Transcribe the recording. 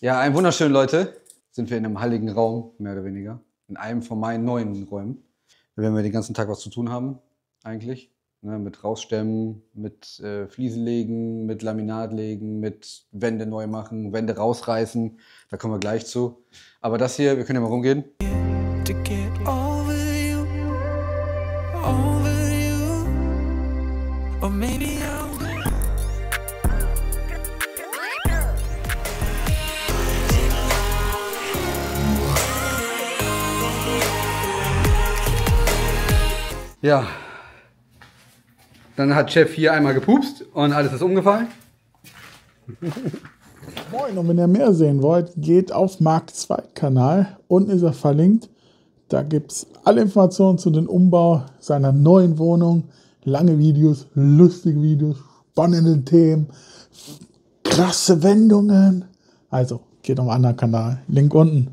Ja, einen wunderschönen, Leute. Sind wir in einem halligen Raum, mehr oder weniger. In einem von meinen neuen Räumen. Da werden wir den ganzen Tag was zu tun haben, eigentlich. Ne, mit rausstemmen, mit Fliesen legen, mit Laminat legen, mit Wände neu machen, Wände rausreißen. Da kommen wir gleich zu. Aber das hier, wir können ja mal rumgehen. To get over you, over you. Or maybe I'm Ja. Dann hat Chef hier einmal gepupst und alles ist umgefallen. Moin, und wenn ihr mehr sehen wollt, geht auf Mark 2 Kanal. Unten ist er verlinkt. Da gibt es alle Informationen zu dem Umbau seiner neuen Wohnung. Lange Videos, lustige Videos, spannende Themen, krasse Wendungen. Also geht auf einen anderen Kanal. Link unten.